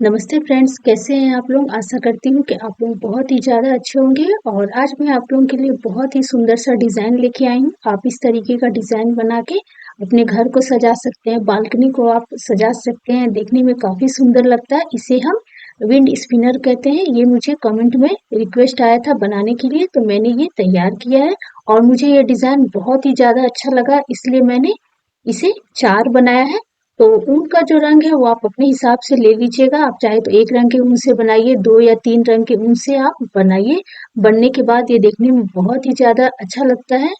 नमस्ते फ्रेंड्स, कैसे हैं आप लोग? आशा करती हूँ कि आप लोग बहुत ही ज़्यादा अच्छे होंगे और आज मैं आप लोगों के लिए बहुत ही सुंदर सा डिज़ाइन लेके आई हूँ। आप इस तरीके का डिज़ाइन बना के अपने घर को सजा सकते हैं, बालकनी को आप सजा सकते हैं, देखने में काफ़ी सुंदर लगता है। इसे हम विंड स्पिनर कहते हैं। ये मुझे कमेंट में रिक्वेस्ट आया था बनाने के लिए, तो मैंने ये तैयार किया है और मुझे ये डिज़ाइन बहुत ही ज़्यादा अच्छा लगा, इसलिए मैंने इसे 4 बनाया है। तो ऊन का जो रंग है वो आप अपने हिसाब से ले लीजिएगा। आप चाहे तो 1 रंग के ऊन से बनाइए, 2 या 3 रंग के ऊन से आप बनाइए। बनने के बाद ये देखने में बहुत ही ज़्यादा अच्छा लगता है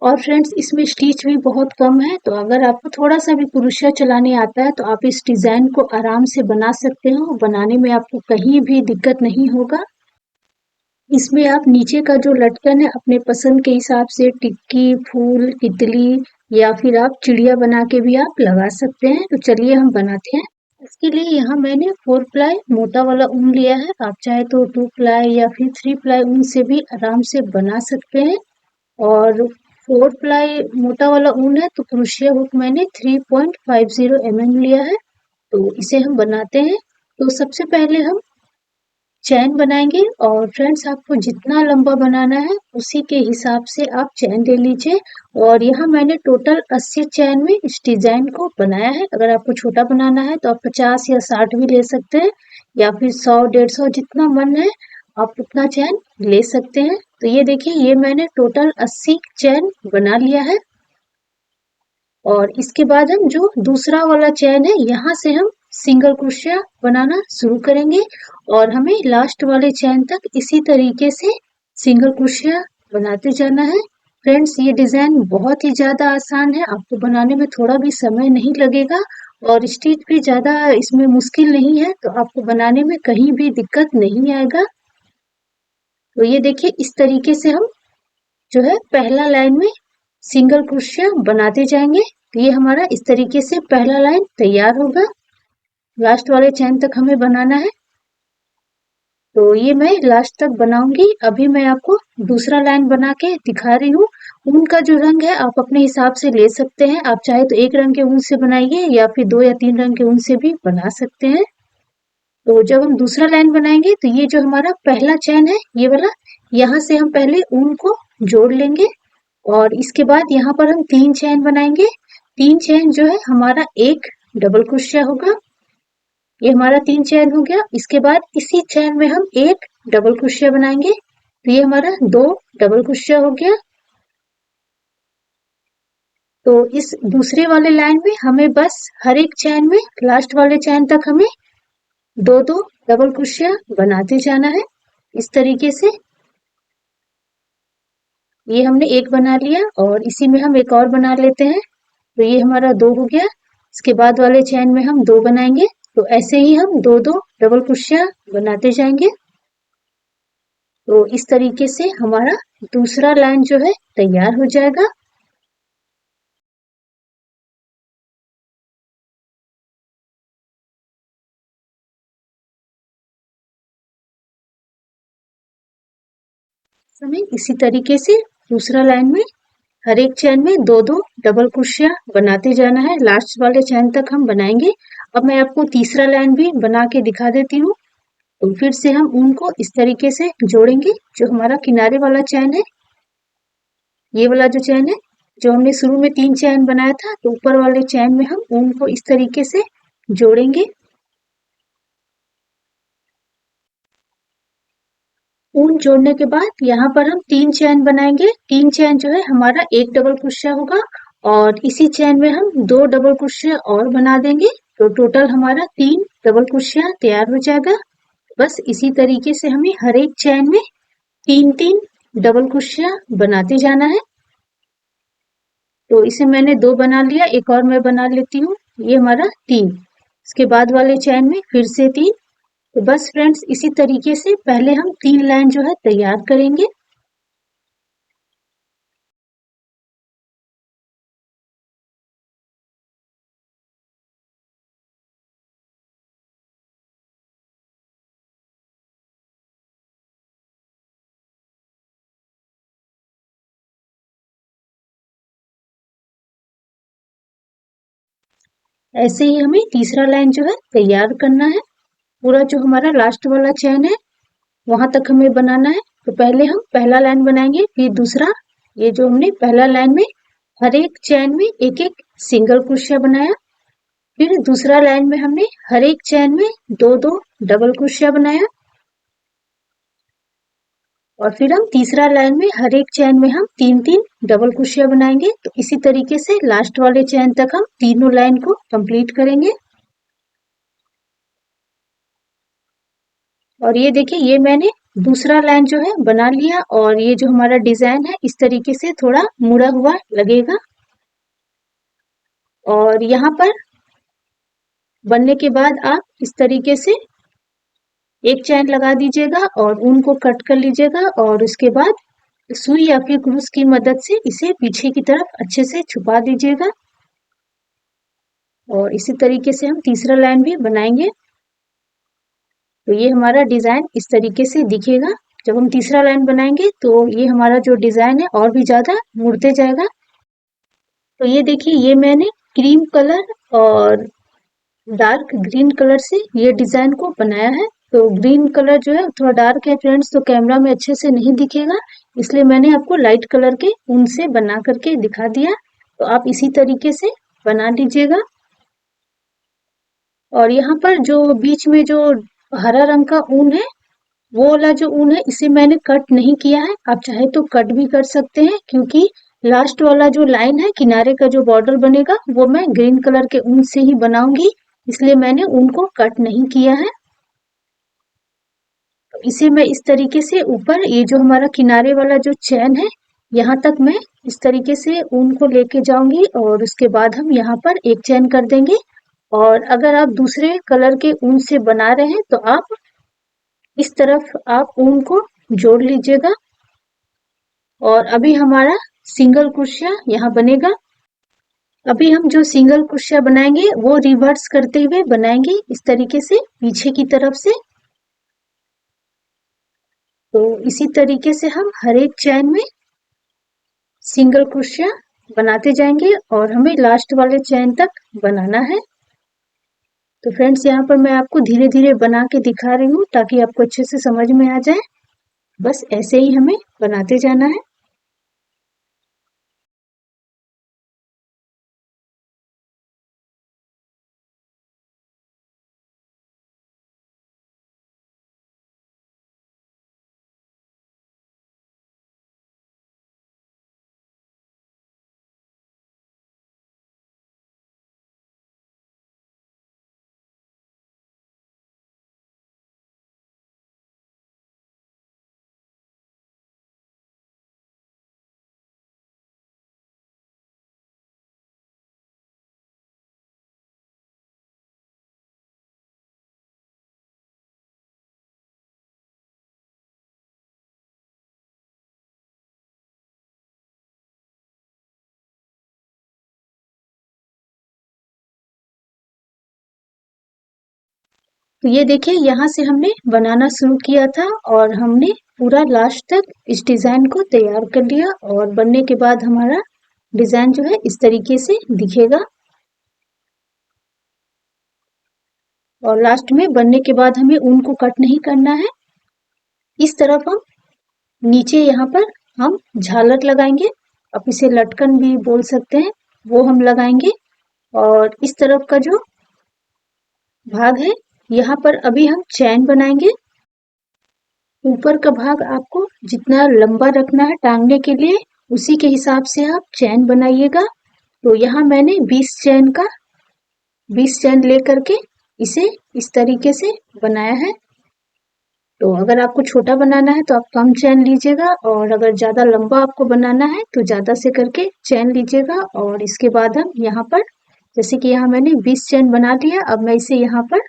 और फ्रेंड्स इसमें स्टिच भी बहुत कम है, तो अगर आपको थोड़ा-सा भी क्रोशिया चलाने आता है तो आप इस डिज़ाइन को आराम से बना सकते हो। बनाने में आपको कहीं भी दिक्कत नहीं होगा। इसमें आप नीचे का जो लटकन है अपने पसंद के हिसाब से टिक्की, फूल, तितली या फिर आप चिड़िया बना के भी आप लगा सकते हैं। तो चलिए हम बनाते हैं। इसके लिए यहाँ मैंने 4 प्लाई मोटा वाला ऊन लिया है। आप चाहे तो 2 प्लाई या फिर 3 प्लाई ऊन से भी आराम से बना सकते हैं। और 4 प्लाई मोटा वाला ऊन है तो क्रोशिया हुक मैंने 3.50 mm लिया है। तो इसे हम बनाते हैं। तो सबसे पहले हम चैन बनाएंगे और फ्रेंड्स आपको जितना लंबा बनाना है उसी के हिसाब से आप चैन ले लीजिए। और यहाँ मैंने टोटल 80 चैन में इस डिजाइन को बनाया है। अगर आपको छोटा बनाना है तो आप 50 या 60 भी ले सकते हैं या फिर 100 150 जितना मन है आप उतना चैन ले सकते हैं। तो ये देखिए, ये मैंने टोटल 80 चैन बना लिया है। और इसके बाद हम जो दूसरा वाला चैन है यहाँ से हम सिंगल क्रोशिया बनाना शुरू करेंगे और हमें लास्ट वाले चैन तक इसी तरीके से सिंगल क्रोशिया बनाते जाना है। फ्रेंड्स ये डिजाइन बहुत ही ज्यादा आसान है, आपको बनाने में थोड़ा भी समय नहीं लगेगा और स्टिच भी ज्यादा इसमें मुश्किल नहीं है, तो आपको बनाने में कहीं भी दिक्कत नहीं आएगा। तो ये देखिए, इस तरीके से हम जो है पहला लाइन में सिंगल क्रोशिया बनाते जाएंगे। तो ये हमारा इस तरीके से पहला लाइन तैयार होगा। लास्ट वाले चैन तक हमें बनाना है। तो ये मैं लास्ट तक बनाऊंगी। अभी मैं आपको दूसरा लाइन बना के दिखा रही हूँ। ऊन का जो रंग है आप अपने हिसाब से ले सकते हैं। आप चाहे तो 1 रंग के ऊन से बनाइए या फिर 2 या 3 रंग के ऊन से भी बना सकते हैं। तो जब हम दूसरा लाइन बनाएंगे तो ये जो हमारा पहला चैन है ये वाला, यहाँ से हम पहले ऊन को जोड़ लेंगे और इसके बाद यहाँ पर हम 3 चैन बनाएंगे। 3 चैन जो है हमारा एक डबल क्रोशिया होगा। ये हमारा 3 चैन हो गया। इसके बाद इसी चैन में हम एक डबल क्रोशिया बनाएंगे, तो ये हमारा 2 डबल क्रोशिया हो गया। तो इस दूसरे वाले लाइन में हमें बस हर एक चैन में लास्ट वाले चैन तक हमें 2-2 डबल क्रोशिया बनाते जाना है इस तरीके से। ये हमने एक बना लिया और इसी में हम एक और बना लेते हैं। तो ये हमारा 2 हो गया। इसके बाद वाले चैन में हम 2 बनाएंगे। तो ऐसे ही हम 2-2 डबल क्रोशिया बनाते जाएंगे। तो इस तरीके से हमारा दूसरा लाइन जो है तैयार हो जाएगा। हमें इसी तरीके से दूसरा लाइन में हर एक चैन में 2-2 डबल क्रोशिया बनाते जाना है। लास्ट वाले चैन तक हम बनाएंगे। अब मैं आपको तीसरा लाइन भी बना के दिखा देती हूँ। तो फिर से हम ऊन को इस तरीके से जोड़ेंगे। जो हमारा किनारे वाला चैन है, ये वाला जो चैन है, जो हमने शुरू में 3 चैन बनाया था, तो ऊपर वाले चैन में हम ऊन को इस तरीके से जोड़ेंगे। ऊन जोड़ने के बाद यहाँ पर हम 3 चैन बनाएंगे। 3 चैन जो है हमारा एक डबल क्रोशिया होगा और इसी चैन में हम 2 डबल क्रोशिया और बना देंगे। तो टोटल हमारा 3 डबल क्रोशिया तैयार हो जाएगा। बस इसी तरीके से हमें हर एक चैन में 3-3 डबल क्रोशिया बनाते जाना है। तो इसे मैंने 2 बना लिया, एक और मैं बना लेती हूँ। ये हमारा 3। इसके बाद वाले चैन में फिर से 3। तो बस फ्रेंड्स इसी तरीके से पहले हम 3 लाइन जो है तैयार करेंगे। ऐसे ही हमें तीसरा लाइन जो है तैयार करना है। पूरा जो हमारा लास्ट वाला चेन है वहां तक हमें बनाना है। तो पहले हम पहला लाइन बनाएंगे, फिर दूसरा। ये जो हमने पहला लाइन में हर एक चेन में एक एक सिंगल क्रोशिया बनाया, फिर दूसरा लाइन में हमने हर एक चेन में दो दो डबल क्रोशिया बनाया, और फिर हम तीसरा लाइन में हर एक चेन में हम तीन तीन डबल क्रोशिया बनाएंगे। तो इसी तरीके से लास्ट वाले चेन तक हम तीनों लाइन को कंप्लीट करेंगे। और ये देखिए, ये मैंने दूसरा लाइन जो है बना लिया, और ये जो हमारा डिजाइन है इस तरीके से थोड़ा मुड़ा हुआ लगेगा। और यहाँ पर बनने के बाद आप इस तरीके से एक चैन लगा दीजिएगा और ऊन को कट कर लीजिएगा, और उसके बाद सुई या फिर क्रूस की मदद से इसे पीछे की तरफ अच्छे से छुपा दीजिएगा। और इसी तरीके से हम तीसरा लाइन भी बनाएंगे। तो ये हमारा डिजाइन इस तरीके से दिखेगा। जब हम तीसरा लाइन बनाएंगे तो ये हमारा जो डिजाइन है और भी ज्यादा मुड़ते जाएगा। तो ये देखिए, ये मैंने क्रीम कलर और डार्क ग्रीन कलर से ये डिजाइन को बनाया है। तो ग्रीन कलर जो है थोड़ा डार्क है फ्रेंड्स, तो कैमरा में अच्छे से नहीं दिखेगा, इसलिए मैंने आपको लाइट कलर के ऊन से बना करके दिखा दिया। तो आप इसी तरीके से बना लीजिएगा। और यहाँ पर जो बीच में जो हरा रंग का ऊन है, वो वाला जो ऊन है इसे मैंने कट नहीं किया है। आप चाहे तो कट भी कर सकते हैं, क्योंकि लास्ट वाला जो लाइन है किनारे का जो बॉर्डर बनेगा वो मैं ग्रीन कलर के ऊन से ही बनाऊंगी, इसलिए मैंने ऊन को कट नहीं किया है। तो इसे मैं इस तरीके से ऊपर ये जो हमारा किनारे वाला जो चैन है यहाँ तक मैं इस तरीके से ऊन को लेके जाऊंगी, और उसके बाद हम यहाँ पर एक चैन कर देंगे। और अगर आप दूसरे कलर के ऊन से बना रहे हैं तो आप इस तरफ आप ऊन को जोड़ लीजिएगा। और अभी हमारा सिंगल क्रोशिया यहाँ बनेगा। अभी हम जो सिंगल क्रोशिया बनाएंगे वो रिवर्स करते हुए बनाएंगे, इस तरीके से पीछे की तरफ से। तो इसी तरीके से हम हर एक चैन में सिंगल क्रोशिया बनाते जाएंगे, और हमें लास्ट वाले चैन तक बनाना है। तो फ्रेंड्स, यहाँ पर मैं आपको धीरे धीरे बना के दिखा रही हूँ ताकि आपको अच्छे से समझ में आ जाए। बस ऐसे ही हमें बनाते जाना है। तो ये देखिए, यहाँ से हमने बनाना शुरू किया था और हमने पूरा लास्ट तक इस डिजाइन को तैयार कर लिया, और बनने के बाद हमारा डिजाइन जो है इस तरीके से दिखेगा। और लास्ट में बनने के बाद हमें ऊन को कट नहीं करना है। इस तरफ हम नीचे यहाँ पर हम झालर लगाएंगे, आप इसे लटकन भी बोल सकते हैं, वो हम लगाएंगे। और इस तरफ का जो भाग है यहाँ पर अभी हम चैन बनाएंगे। ऊपर का भाग आपको जितना लंबा रखना है टांगने के लिए उसी के हिसाब से आप चैन बनाइएगा। तो यहाँ मैंने 20 चैन लेकर के इसे इस तरीके से बनाया है। तो अगर आपको छोटा बनाना है तो आप कम चैन लीजिएगा, और अगर ज्यादा लंबा आपको बनाना है तो ज्यादा से करके चैन लीजिएगा। और इसके बाद हम यहाँ पर, जैसे कि यहाँ मैंने 20 चैन बना लिया, अब मैं इसे यहाँ पर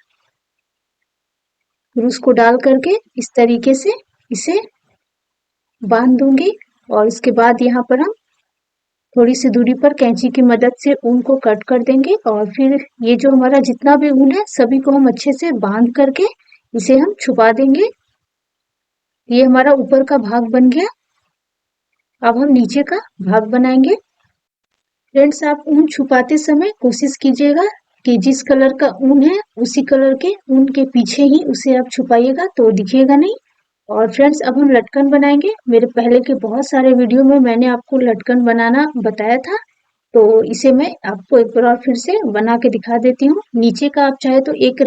क्रूस को डाल करके इस तरीके से इसे बांध दूंगी। और इसके बाद यहाँ पर हम थोड़ी सी दूरी पर कैंची की मदद से ऊन को कट कर देंगे, और फिर ये जो हमारा जितना भी ऊन है सभी को हम अच्छे से बांध करके इसे हम छुपा देंगे। ये हमारा ऊपर का भाग बन गया। अब हम नीचे का भाग बनाएंगे। फ्रेंड्स, आप ऊन छुपाते समय कोशिश कीजिएगा कि जिस कलर का ऊन है उसी कलर के ऊन के पीछे ही उसे आप छुपाइएगा तो दिखेगा नहीं। और फ्रेंड्स अब हम लटकन बनाएंगे। मेरे पहले के बहुत सारे वीडियो में मैंने आपको लटकन बनाना बताया था, तो इसे मैं आपको एक बार और फिर से बना के दिखा देती हूँ। नीचे का आप चाहे तो एक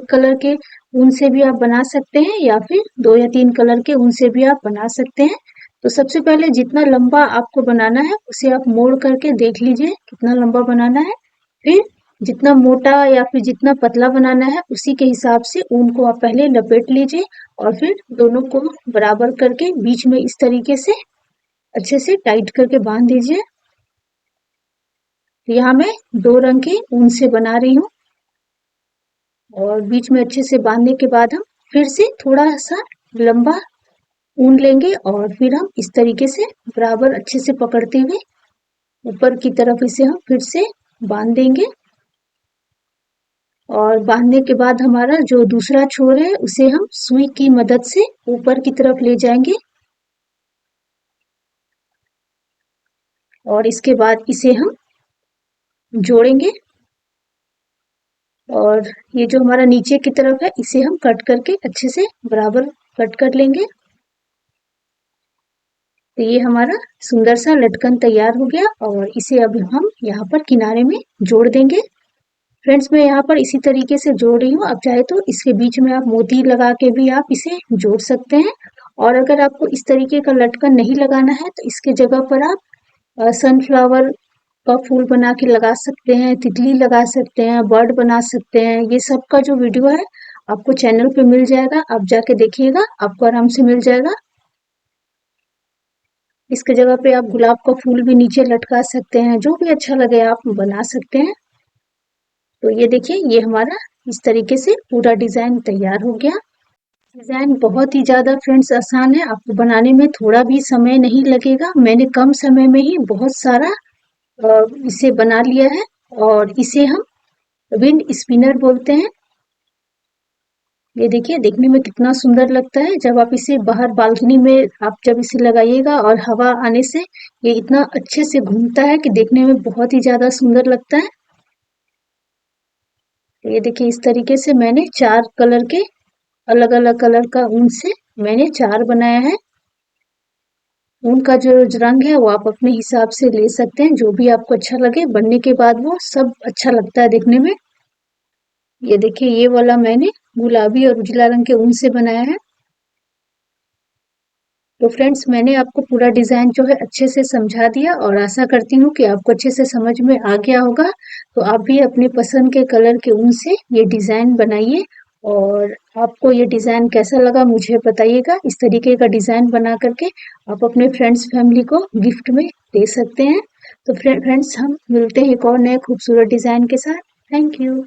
कलर के ऊन से भी आप बना सकते हैं या फिर 2 या 3 कलर के ऊन से भी आप बना सकते हैं। तो सबसे पहले जितना लंबा आपको बनाना है उसे आप मोड़ करके देख लीजिए कितना लंबा बनाना है। फिर जितना मोटा या फिर जितना पतला बनाना है उसी के हिसाब से ऊन को आप पहले लपेट लीजिए और फिर दोनों को बराबर करके बीच में इस तरीके से अच्छे से टाइट करके बांध दीजिए। तो यहाँ मैं 2 रंग के ऊन से बना रही हूँ और बीच में अच्छे से बांधने के बाद हम फिर से थोड़ा सा लंबा ऊन लेंगे और फिर हम इस तरीके से बराबर अच्छे से पकड़ते हुए ऊपर की तरफ इसे हम फिर से बांध देंगे। और बांधने के बाद हमारा जो दूसरा छोर है उसे हम सुई की मदद से ऊपर की तरफ ले जाएंगे और इसके बाद इसे हम जोड़ेंगे। और ये जो हमारा नीचे की तरफ है इसे हम कट करके अच्छे से बराबर कट कर लेंगे। तो ये हमारा सुंदर सा लटकन तैयार हो गया और इसे अब हम यहाँ पर किनारे में जोड़ देंगे। फ्रेंड्स मैं यहाँ पर इसी तरीके से जोड़ रही हूँ, आप चाहे तो इसके बीच में आप मोती लगा के भी आप इसे जोड़ सकते हैं। और अगर आपको इस तरीके का लटकन नहीं लगाना है तो इसके जगह पर आप सनफ्लावर का फूल बना के लगा सकते हैं, तितली लगा सकते हैं, बर्ड बना सकते हैं। ये सब का जो वीडियो है आपको चैनल पे मिल जाएगा, आप जाके देखिएगा, आपको आराम से मिल जाएगा। इसके जगह पे आप गुलाब का फूल भी नीचे लटका सकते हैं, जो भी अच्छा लगे आप बना सकते हैं। तो ये देखिए ये हमारा इस तरीके से पूरा डिजाइन तैयार हो गया। डिजाइन बहुत ही ज्यादा फ्रेंड्स आसान है, आपको बनाने में थोड़ा भी समय नहीं लगेगा। मैंने कम समय में ही बहुत सारा इसे बना लिया है और इसे हम विंड स्पिनर बोलते हैं। ये देखिए देखने में कितना सुंदर लगता है। जब आप इसे बाहर बालकनी में आप जब इसे लगाइएगा और हवा आने से ये इतना अच्छे से घूमता है कि देखने में बहुत ही ज्यादा सुंदर लगता है। तो ये देखिए इस तरीके से मैंने 4 कलर के अलग अलग कलर का ऊन से मैंने 4 बनाया है। ऊन का जो रंग है वो आप अपने हिसाब से ले सकते हैं, जो भी आपको अच्छा लगे। बनने के बाद वो सब अच्छा लगता है देखने में। ये देखिए ये वाला मैंने गुलाबी और उजला रंग के ऊन से बनाया है। तो फ्रेंड्स मैंने आपको पूरा डिजाइन जो है अच्छे से समझा दिया और आशा करती हूँ कि आपको अच्छे से समझ में आ गया होगा। तो आप भी अपने पसंद के कलर के ऊन से ये डिजाइन बनाइए और आपको ये डिजाइन कैसा लगा मुझे बताइएगा। इस तरीके का डिजाइन बना करके आप अपने फ्रेंड्स फैमिली को गिफ्ट में दे सकते हैं। तो फ्रेंड्स हम मिलते हैं एक और नए खूबसूरत डिजाइन के साथ। Thank you.